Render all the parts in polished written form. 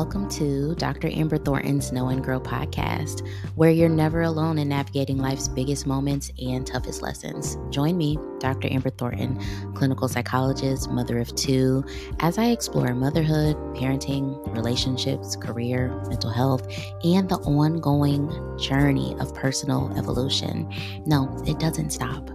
welcome to Dr. Amber Thornton's Know and Grow podcast, where you're never alone in navigating life's biggest moments and toughest lessons. Join me, Dr. Amber Thornton, clinical psychologist, mother of two, as I explore motherhood, parenting, relationships, career, mental health, and the ongoing journey of personal evolution. No, it doesn't stop.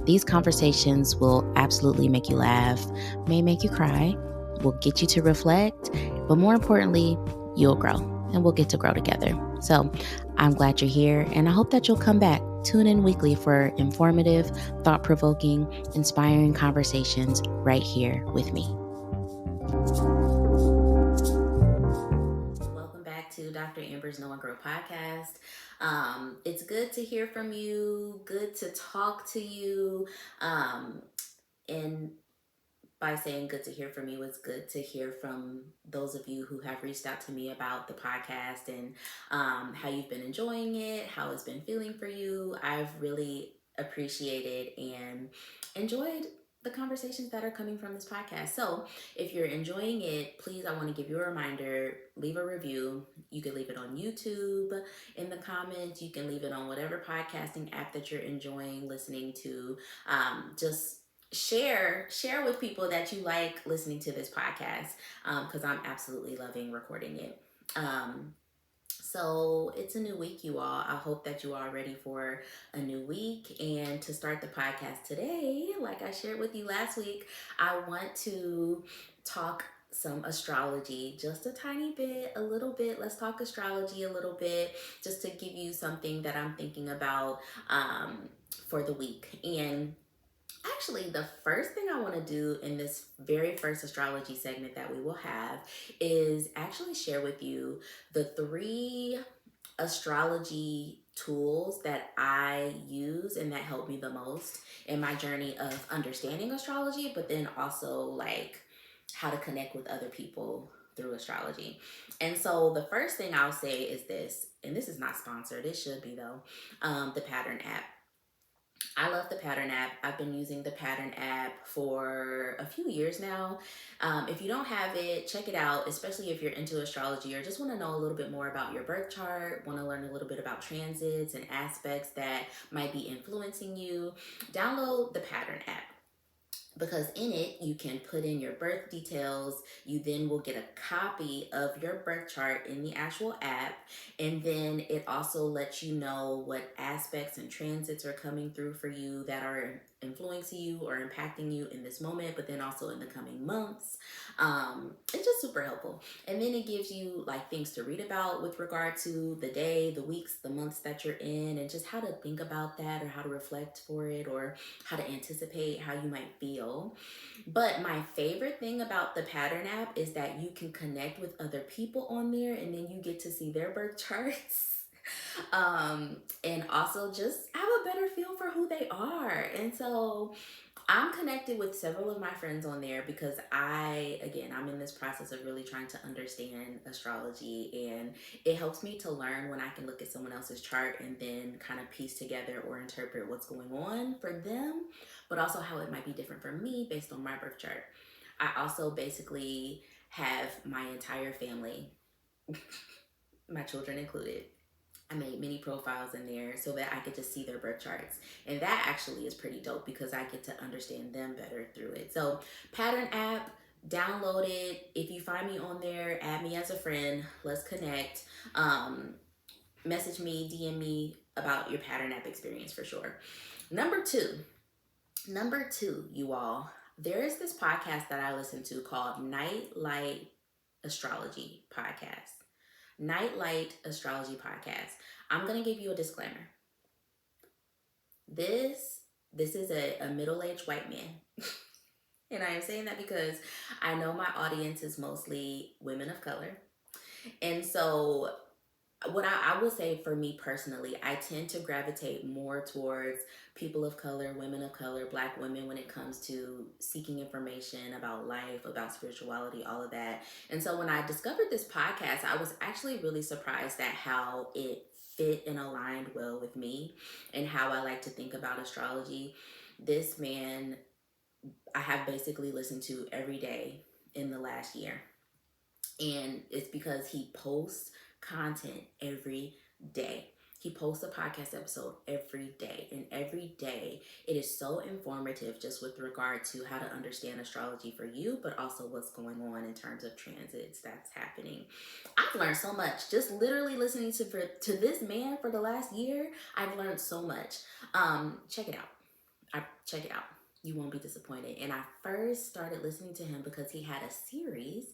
These conversations will absolutely make you laugh, may make you cry, will get you to reflect, but more importantly, you'll grow and we'll get to grow together. So I'm glad you're here and I hope that you'll come back. Tune in weekly for informative, thought-provoking, inspiring conversations right here with me. Welcome back to Dr. Amber's Know and Grow podcast. It's good to hear from you, good to talk to you, and by saying good to hear from you, it's good to hear from those of you who have reached out to me about the podcast and how you've been enjoying it, how it's been feeling for you. I've really appreciated and enjoyed the conversations that are coming from this podcast. So if you're enjoying it, please, I want to give you a reminder, leave a review. You can leave it on YouTube in the comments. You can leave it on whatever podcasting app that you're enjoying listening to. Just share with people that you like listening to this podcast, because I'm absolutely loving recording it. So it's a new week, you all. I hope that you are ready for a new week. And to start the podcast today, like I shared with you last week, I want to talk some astrology, just a tiny bit, a little bit. Let's talk astrology a little bit, just to give you something that I'm thinking about for the week. And actually, the first thing I want to do in this very first astrology segment that we will have is actually share with you the 3 astrology tools that I use and that help me the most in my journey of understanding astrology, but then also like how to connect with other people through astrology. And so the first thing I'll say is this, and this is not sponsored, it should be though, the Pattern app. I love the Pattern app. I've been using the Pattern app for a few years now. If you don't have it, check it out, especially if you're into astrology or just want to know a little bit more about your birth chart, want to learn a little bit about transits and aspects that might be influencing you. Download the Pattern app, because in it you can put in your birth details. You then will get a copy of your birth chart in the actual app, and then it also lets you know what aspects and transits are coming through for you that are influencing you or impacting you in this moment, but then also in the coming months. It's just super helpful. And then it gives you like things to read about with regard to the day, the weeks, the months that you're in, and just how to think about that or how to reflect for it or how to anticipate how you might feel. But my favorite thing about the Pattern app is that you can connect with other people on there, and then you get to see their birth charts. And also just have a better feel for who they are. And so I'm connected with several of my friends on there because I'm in this process of really trying to understand astrology, and it helps me to learn when I can look at someone else's chart and then kind of piece together or interpret what's going on for them, but also how it might be different for me based on my birth chart. I also basically have my entire family, my children included. I made many profiles in there so that I could just see their birth charts. And that actually is pretty dope because I get to understand them better through it. So Pattern app, download it. If you find me on there, add me as a friend. Let's connect. Message me, DM me about your Pattern app experience for sure. Number two, you all, there is this podcast that I listen to called Nightlight Astrology Podcast. Nightlight Astrology Podcast. I'm going to give you a disclaimer. This is a middle-aged white man. And I am saying that because I know my audience is mostly women of color. And so what I will say for me personally, I tend to gravitate more towards people of color, women of color, Black women when it comes to seeking information about life, about spirituality, all of that. And so when I discovered this podcast, I was actually really surprised at how it fit and aligned well with me and how I like to think about astrology. This man, I have basically listened to every day in the last year. And it's because he posts content every day. He posts a podcast episode every day, and every day it is so informative just with regard to how to understand astrology for you, but also what's going on in terms of transits that's happening. I've learned so much just literally listening to this man for the last year. I've learned so much. Check it out. Check it out. You won't be disappointed. And I first started listening to him because he had a series,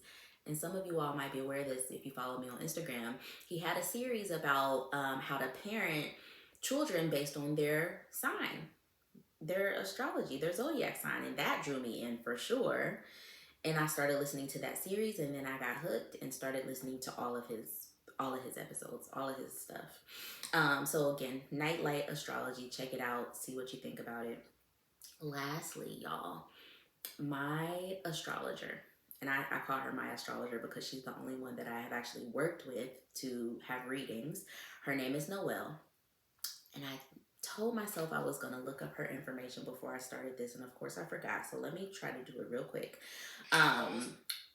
and some of you all might be aware of this if you follow me on Instagram. He had a series about how to parent children based on their sign, their astrology, their zodiac sign, and that drew me in for sure. And I started listening to that series, and then I got hooked and started listening to all of his episodes, all of his stuff. So again, Nightlight Astrology, check it out, see what you think about it. Lastly, y'all, my astrologer, and I call her my astrologer because she's the only one that I have actually worked with to have readings. Her name is Noelle, and I told myself I was going to look up her information before I started this, and of course I forgot, so let me try to do it real quick.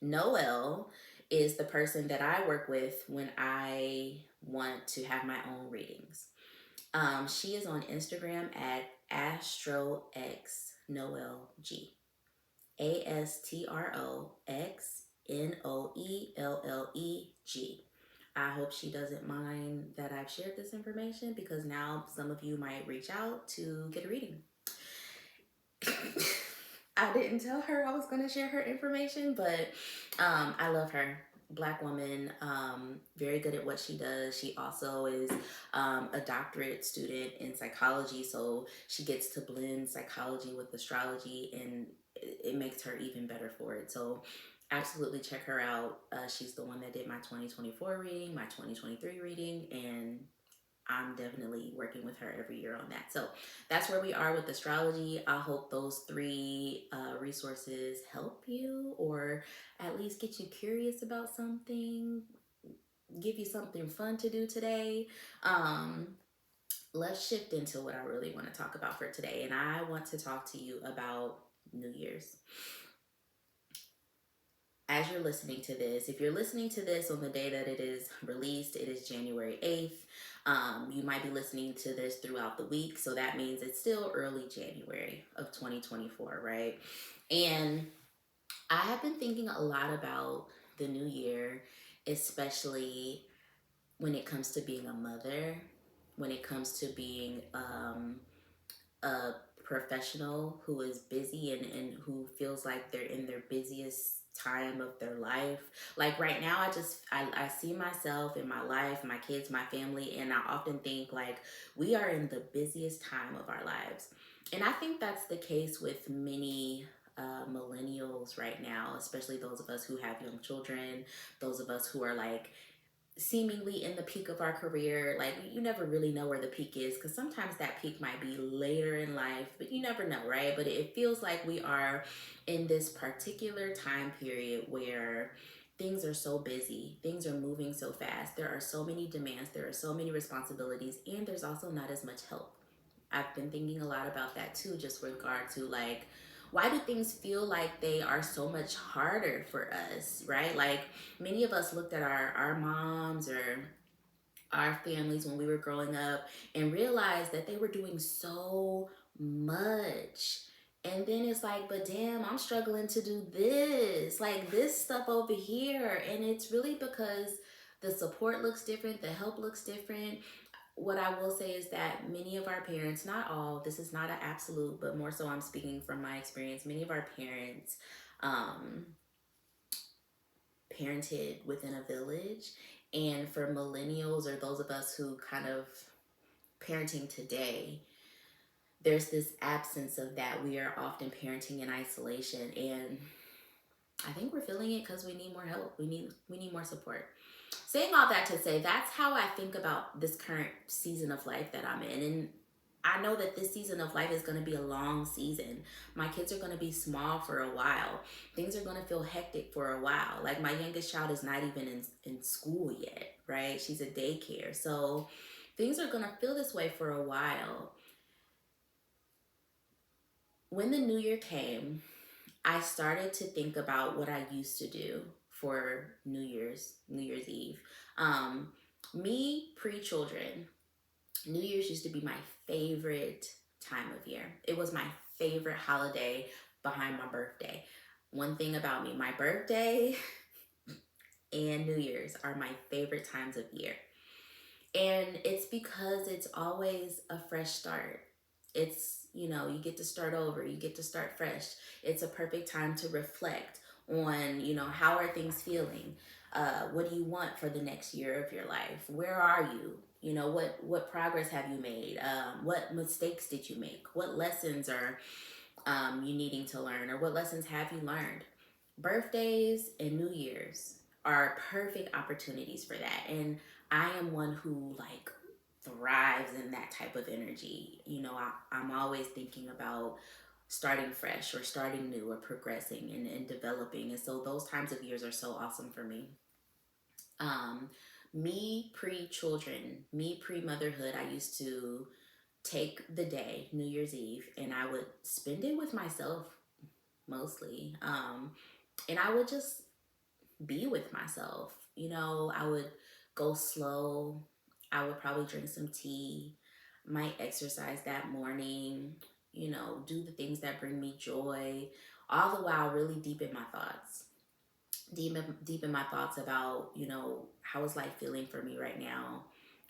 Noelle is the person that I work with when I want to have my own readings. She is on Instagram at AstroX Noelle G. AstroXNoelleg. I hope she doesn't mind that I've shared this information because now some of you might reach out to get a reading. I didn't tell her I was going to share her information, but I love her. Black woman, very good at what she does. She also is a doctorate student in psychology, so she gets to blend psychology with astrology, and it makes her even better for it. So absolutely check her out. She's the one that did my 2024 reading, my 2023 reading, and I'm definitely working with her every year on that. So that's where we are with astrology. I hope those three resources help you, or at least get you curious about something, give you something fun to do today. Let's shift into what I really want to talk about for today. And I want to talk to you about New Year's. As you're listening to this, if you're listening to this on the day that it is released, it is January 8th. You might be listening to this throughout the week, so that means it's still early January of 2024, right? And I have been thinking a lot about the new year, especially when it comes to being a mother, when it comes to being a professional who is busy and who feels like they're in their busiest time of their life. Like right now, I see myself in my life, my kids, my family, and I often think like we are in the busiest time of our lives. And I think that's the case with many millennials right now, especially those of us who have young children, those of us who are like seemingly in the peak of our career. Like you never really know where the peak is, because sometimes that peak might be later in life, but you never know, right? But it feels like we are in this particular time period where things are so busy, things are moving so fast, there are so many demands, there are so many responsibilities, and there's also not as much help. I've been thinking a lot about that too, just with regard to like, why do things feel like they are so much harder for us, right? Like many of us looked at our moms or our families when we were growing up and realized that they were doing so much. And then it's like, but damn, I'm struggling to do this, like this stuff over here. And it's really because the support looks different, the help looks different. What I will say is that many of our parents, not all, this is not an absolute, but more so I'm speaking from my experience, many of our parents um, parented within a village. And for millennials or those of us who kind of parenting today, there's this absence of that. We are often parenting in isolation. And I think we're feeling it because we need more help. We need more support. Saying all that to say, that's how I think about this current season of life that I'm in. And I know that this season of life is going to be a long season. My kids are going to be small for a while. Things are going to feel hectic for a while. Like my youngest child is not even in school yet, right? She's at daycare. So things are going to feel this way for a while. When the new year came, I started to think about what I used to do for New Year's Eve. Me pre-children, New Year's used to be my favorite time of year. It was my favorite holiday behind my birthday. One thing about me, my birthday and New Year's are my favorite times of year. And it's because it's always a fresh start. It's, you get to start over, you get to start fresh. It's a perfect time to reflect on, how are things feeling? What do you want for the next year of your life? Where are you? What progress have you made? What mistakes did you make? What lessons are you needing to learn, or what lessons have you learned? Birthdays and New Year's are perfect opportunities for that. And I am one who thrives in that type of energy. I'm always thinking about starting fresh or starting new or progressing and developing. And so those times of years are so awesome for me. Me pre-children, me pre-motherhood, I used to take the day, New Year's Eve, and I would spend it with myself mostly. And I would just be with myself. I would go slow. I would probably drink some tea, might exercise that morning, do the things that bring me joy, all the while really deep in my thoughts. Deep in my thoughts about, how is life feeling for me right now?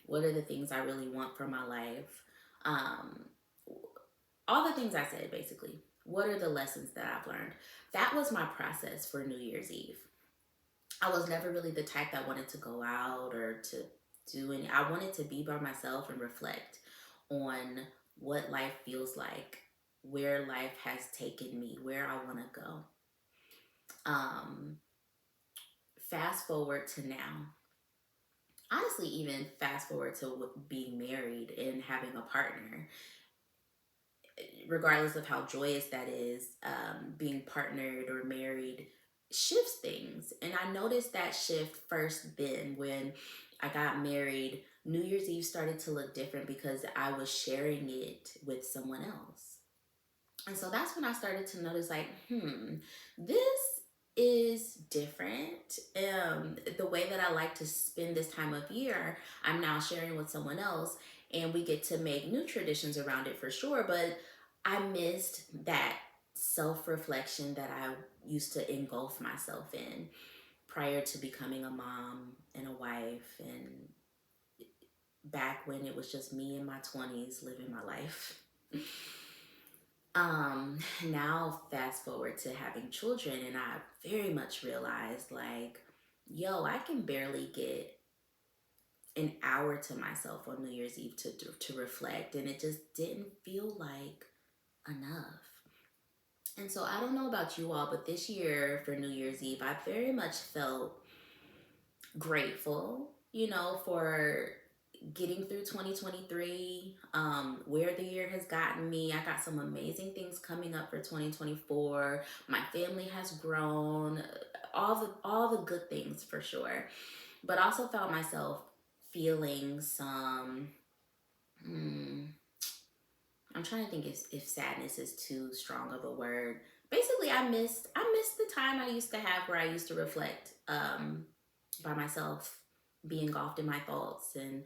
What are the things I really want from my life? Um, all the things I said, basically. What are the lessons that I've learned? That was my process for New Year's Eve. I was never really the type that wanted to go out or to do any. I wanted to be by myself and reflect on what life feels like, where life has taken me, where I want to go. Fast forward to now. Honestly, even fast forward to being married and having a partner. Regardless of how joyous that is, being partnered or married shifts things. And I noticed that shift first then when I got married. New Year's Eve started to look different because I was sharing it with someone else. And so that's when I started to notice, this is different. The way that I like to spend this time of year, I'm now sharing with someone else, and we get to make new traditions around it for sure. But I missed that self reflection that I used to engulf myself in prior to becoming a mom and a wife, and back when it was just me in my 20s living my life. Now fast forward to having children, and I very much realized I can barely get an hour to myself on New Year's Eve to reflect, and it just didn't feel like enough. And so I don't know about you all, but this year for New Year's Eve, I very much felt grateful, for getting through 2023, where the year has gotten me. I got some amazing things coming up for 2024. My family has grown, all the good things for sure. But also found myself feeling some I'm trying to think if sadness is too strong of a word. Basically, I missed the time I used to have where I used to reflect by myself, be engulfed in my thoughts, and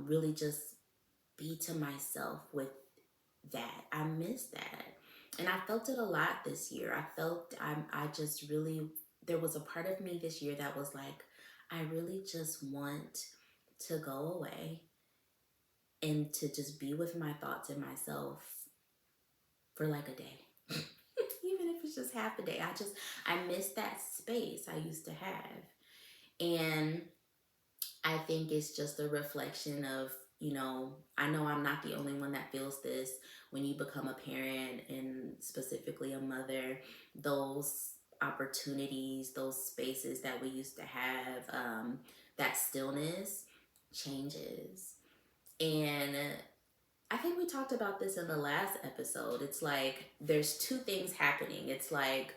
really just be to myself with that. I miss that. And I felt it a lot this year. I just really, there was a part of me this year that was like, I really just want to go away and to just be with my thoughts and myself for like a day. Even if it's just half a day. I miss that space I used to have. And I think it's just a reflection of, I know I'm not the only one that feels this. When you become a parent, and specifically a mother, those opportunities, those spaces that we used to have, that stillness changes. And I think we talked about this in the last episode. It's like there's two things happening. It's like,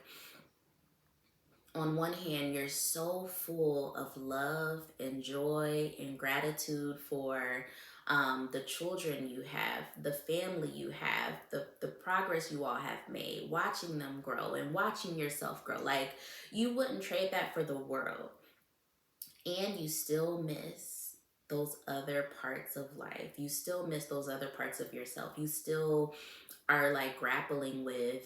on one hand, you're so full of love and joy and gratitude for the children you have, the family you have, the progress you all have made, watching them grow and watching yourself grow. Like, you wouldn't trade that for the world. And you still miss those other parts of life. You still miss those other parts of yourself. You still are like grappling with,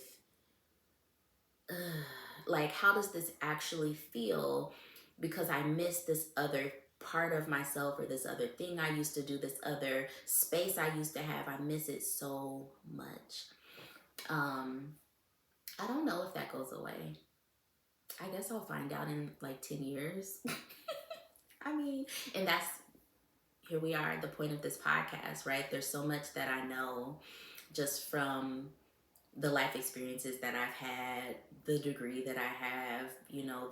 like, how does this actually feel? Because I miss this other part of myself, or this other thing I used to do, this other space I used to have. I miss it so much. Um, I don't know if that goes away. I guess I'll find out in like 10 years. I mean, and that's, here we are at the point of this podcast, right? There's so much that I know just from the life experiences that I've had, the degree that I have,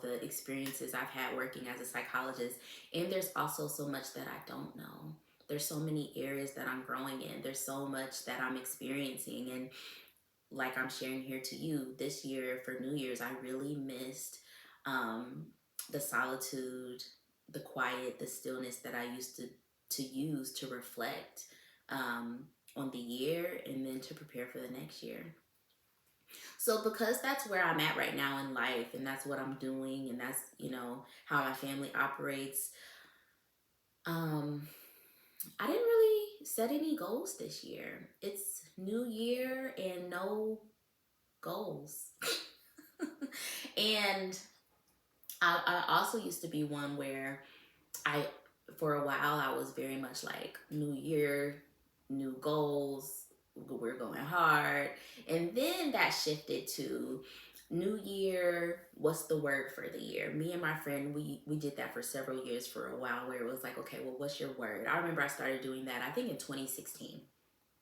the experiences I've had working as a psychologist. And there's also so much that I don't know. There's so many areas that I'm growing in. There's so much that I'm experiencing. And like I'm sharing here to you, this year for New Year's, I really missed um, the solitude, the quiet, the stillness that I used to use to reflect on the year and then to prepare for the next year. So because that's where I'm at right now in life, and that's what I'm doing, and that's, how my family operates, um, I didn't really set any goals this year. It's new year and no goals. And I also used to be one where I, for a while, I was very much like, new year, new goals, we're going hard. And then that shifted to new year, what's the word for the year? Me and my friend, we did that for several years for a while, where it was like, okay, well, what's your word? I remember I started doing that, I think in 2016,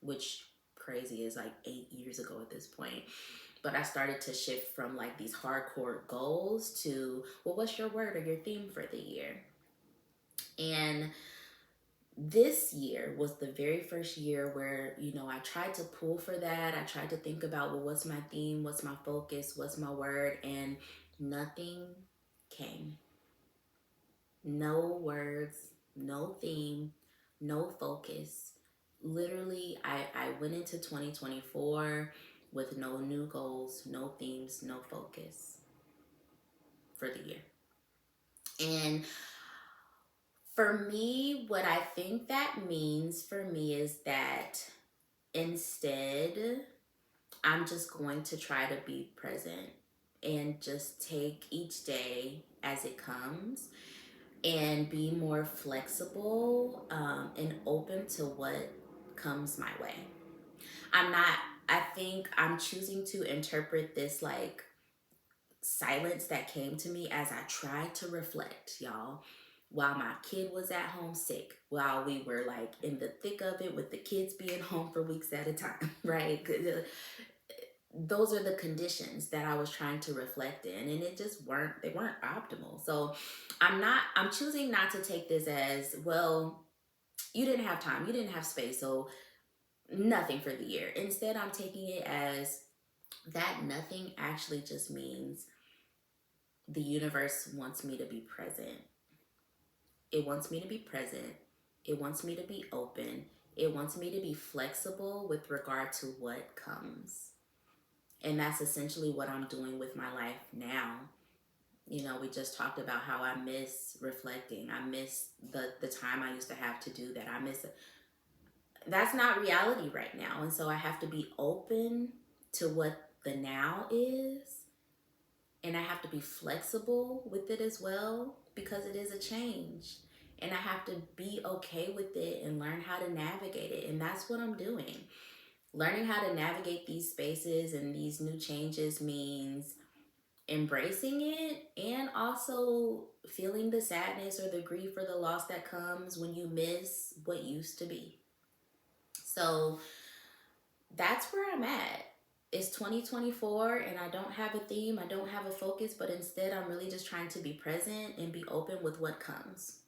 which crazy is like 8 years ago at this point. But I started to shift from like these hardcore goals to, well, what's your word or your theme for the year? And this year was the very first year where, I tried to pull for that. I tried to think about, well, what's my theme? What's my focus? What's my word? And nothing came. No words, no theme, no focus. Literally, I went into 2024 with no new goals, no themes, no focus for the year. And for me, what I think that means for me is that instead, I'm just going to try to be present and just take each day as it comes, and be more flexible and open to what comes my way. I think I'm choosing to interpret this like silence that came to me as I tried to reflect, y'all, while my kid was at home sick, while we were like in the thick of it with the kids being home for weeks at a time, right? Those are the conditions that I was trying to reflect in, and they weren't optimal. So I'm choosing not to take this as, well, you didn't have time, you didn't have space, so nothing for the year. Instead, I'm taking it as that nothing actually just means the universe wants me to be present. It wants me to be present. It wants me to be open. It wants me to be flexible with regard to what comes. And that's essentially what I'm doing with my life now. We just talked about how I miss reflecting. I miss the time I used to have to do that. I miss it. That's not reality right now. And so I have to be open to what the now is. And I have to be flexible with it as well, because it is a change. And I have to be okay with it and learn how to navigate it. And that's what I'm doing. Learning how to navigate these spaces and these new changes means embracing it, and also feeling the sadness or the grief or the loss that comes when you miss what used to be. So that's where I'm at. It's 2024 and I don't have a theme, I don't have a focus, but instead I'm really just trying to be present and be open with what comes.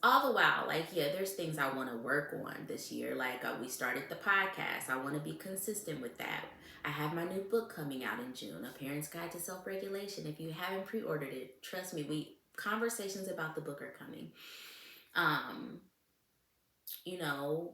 All the while, like, yeah, there's things I want to work on this year. Like, we started the podcast. I want to be consistent with that. I have my new book coming out in June, A Parent's Guide to Self-Regulation. If you haven't pre-ordered it, trust me, conversations about the book are coming. you know,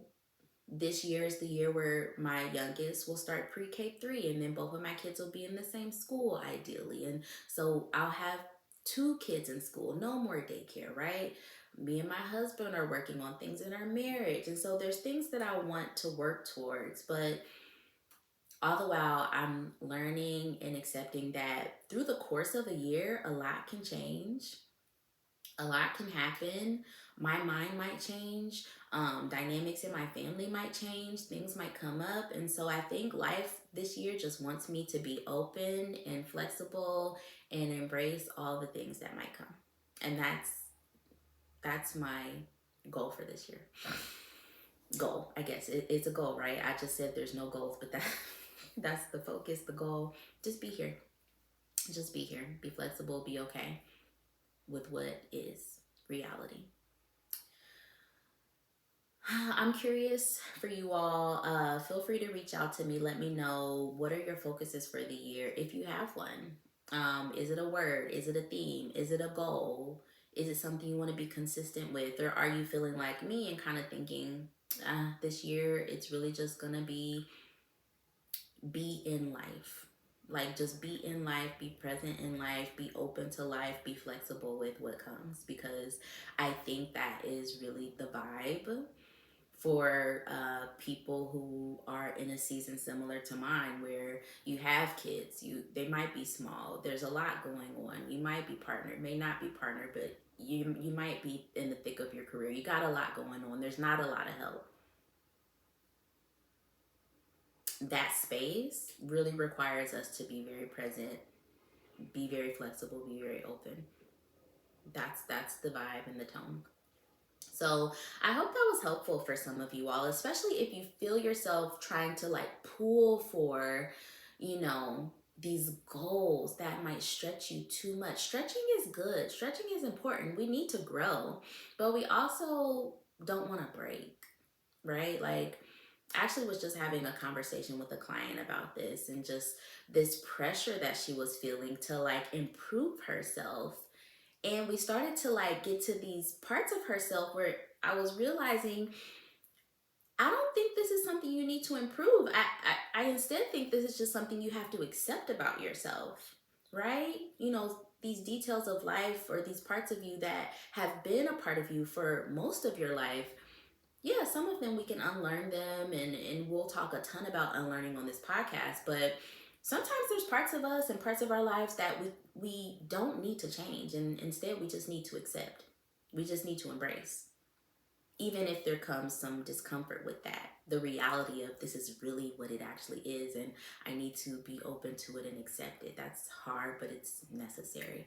this year is the year where my youngest will start pre-K 3, and then both of my kids will be in the same school ideally. And so I'll have two kids in school, no more daycare, right? Me and my husband are working on things in our marriage. And so there's things that I want to work towards, but all the while I'm learning and accepting that through the course of a year, a lot can change, a lot can happen. My mind might change. Dynamics in my family might change. Things might come up. And so I think life this year just wants me to be open and flexible and embrace all the things that might come. And that's my goal for this year. Goal, I guess. It's a goal, right? I just said there's no goals, but that's the focus, the goal. Just be here. Just be here. Be flexible. Be okay with what is reality. I'm curious for you all. Feel free to reach out to me. Let me know, what are your focuses for the year if you have one. Is it a word? Is it a theme? Is it a goal? Is it something you want to be consistent with? Or are you feeling like me and kind of thinking, this year it's really just going to be in life? Like, just be in life, be present in life, be open to life, be flexible with what comes. Because I think that is really the vibe for people who are in a season similar to mine, where you have kids, they might be small, there's a lot going on, you might be partnered, may not be partnered, but you might be in the thick of your career, you got a lot going on, there's not a lot of help. That space really requires us to be very present, be very flexible, be very open. That's the vibe and the tone. So I hope that was helpful for some of you all, especially if you feel yourself trying to like pull for, you know, these goals that might stretch you too much. Stretching is good. Stretching is important. We need to grow, but we also don't want to break, right? Like, I actually was just having a conversation with a client about this, and just this pressure that she was feeling to like improve herself. And we started to like get to these parts of herself where I was realizing, I don't think this is something you need to improve. I instead think this is just something you have to accept about yourself, right? You know, these details of life, or these parts of you that have been a part of you for most of your life. Yeah, some of them we can unlearn them, and we'll talk a ton about unlearning on this podcast. But sometimes there's parts of us and parts of our lives that we don't need to change, and instead we just need to accept. We just need to embrace, even if there comes some discomfort with that. The reality of this is really what it actually is, and I need to be open to it and accept it. That's hard, but it's necessary.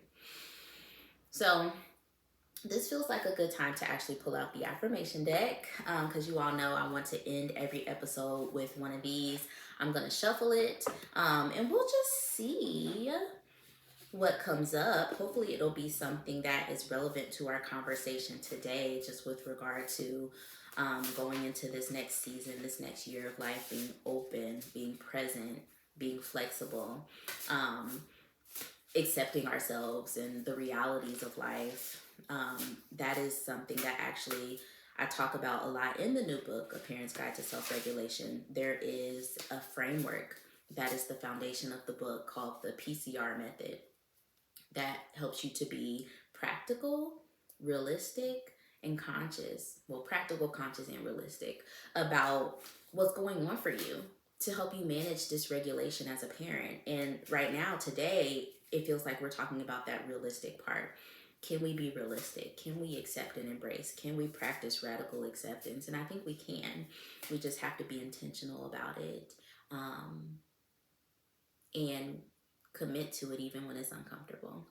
So this feels like a good time to actually pull out the affirmation deck, because you all know I want to end every episode with one of these. I'm going to shuffle it, and we'll just see what comes up. Hopefully it'll be something that is relevant to our conversation today, just with regard to going into this next season, this next year of life, being open, being present, being flexible, accepting ourselves and the realities of life. That is something that actually I talk about a lot in the new book, A Parent's Guide to Self-Regulation. There is a framework that is the foundation of the book called the PCR method, that helps you to be practical, realistic, and conscious. Well, practical, conscious, and realistic about what's going on for you, to help you manage dysregulation as a parent. And right now, today, it feels like we're talking about that realistic part. Can we be realistic? Can we accept and embrace? Can we practice radical acceptance? And I think we can. We just have to be intentional about it, and commit to it even when it's uncomfortable.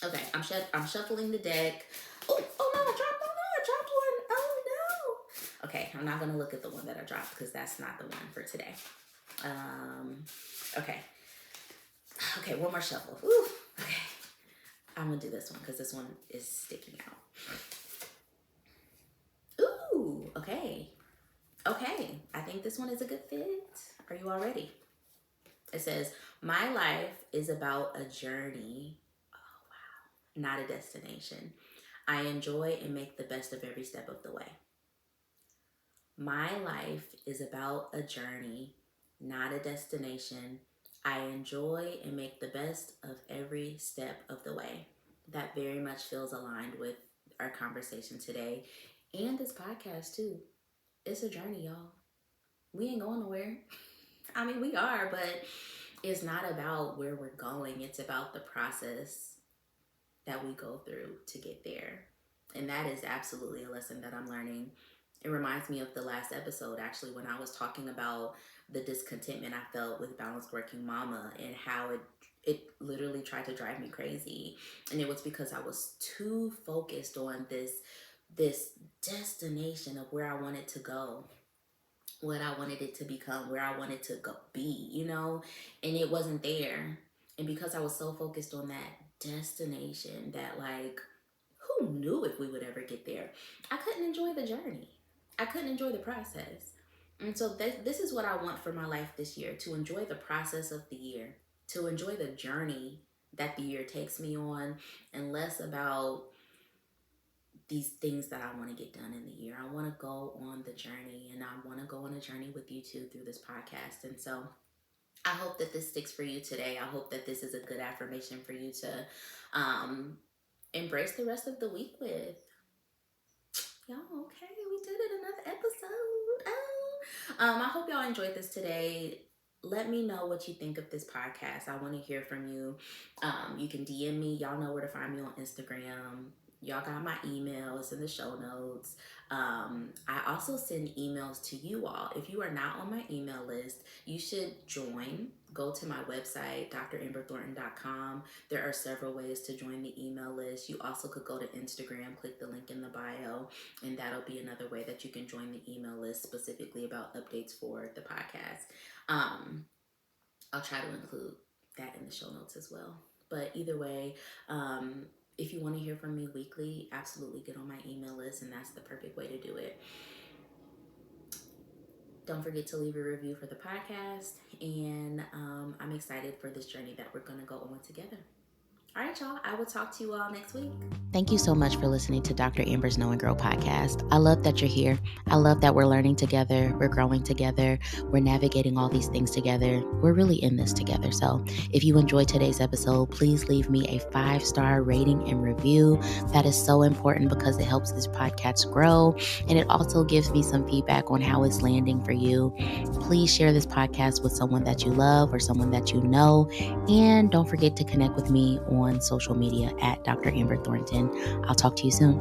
Okay, I'm shuffling the deck. Oh no, I dropped one. No, I dropped one. Oh no. Okay, I'm not gonna look at the one that I dropped, because that's not the one for today. Okay, one more shuffle. Ooh, okay. I'm gonna do this one because this one is sticking out. Ooh, okay. Okay, I think this one is a good fit. Are you all ready? It says, my life is about a journey. Oh, wow. Not a destination. I enjoy and make the best of every step of the way. My life is about a journey, not a destination. I enjoy and make the best of every step of the way. That very much feels aligned with our conversation today and this podcast, too. It's a journey, y'all. We ain't going nowhere. I mean, we are, but it's not about where we're going, it's about the process that we go through to get there. And that is absolutely a lesson that I'm learning. It reminds me of the last episode, actually, when I was talking about the discontentment I felt with Balanced Working Mama and how it literally tried to drive me crazy. And it was because I was too focused on this destination of where I wanted to go, what I wanted it to become, where I wanted to go be, and it wasn't there. And because I was so focused on that destination that, like, who knew if we would ever get there, I couldn't enjoy the journey. I couldn't enjoy the process. And so this is what I want for my life this year, to enjoy the process of the year, to enjoy the journey that the year takes me on, and less about these things that I want to get done in the year. I want to go on the journey, and I want to go on a journey with you too through this podcast. And so I hope that this sticks for you today. I hope that this is a good affirmation for you to embrace the rest of the week with. Y'all, okay, we did it, another episode. I hope y'all enjoyed this today. Let me know what you think of this podcast. I want to hear from you. You can DM me. Y'all know where to find me on Instagram. Y'all got my email. It's in the show notes. I also send emails to you all. If you are not on my email list, you should join. Go to my website, dramberthornton.com. There are several ways to join the email list. You also could go to Instagram, click the link in the bio, and that'll be another way that you can join the email list specifically about updates for the podcast. I'll try to include that in the show notes as well. But either way, if you want to hear from me weekly, absolutely get on my email list, and that's the perfect way to do it. Don't forget to leave a review for the podcast, and I'm excited for this journey that we're going to go on together. All right, y'all. I will talk to you all next week. Thank you so much for listening to Dr. Amber's Know and Grow podcast. I love that you're here. I love that we're learning together. We're growing together. We're navigating all these things together. We're really in this together. So if you enjoyed today's episode, please leave me a 5-star rating and review. That is so important because it helps this podcast grow. And it also gives me some feedback on how it's landing for you. Please share this podcast with someone that you love or someone that you know. And don't forget to connect with me on social media at Dr. Amber Thornton. I'll talk to you soon.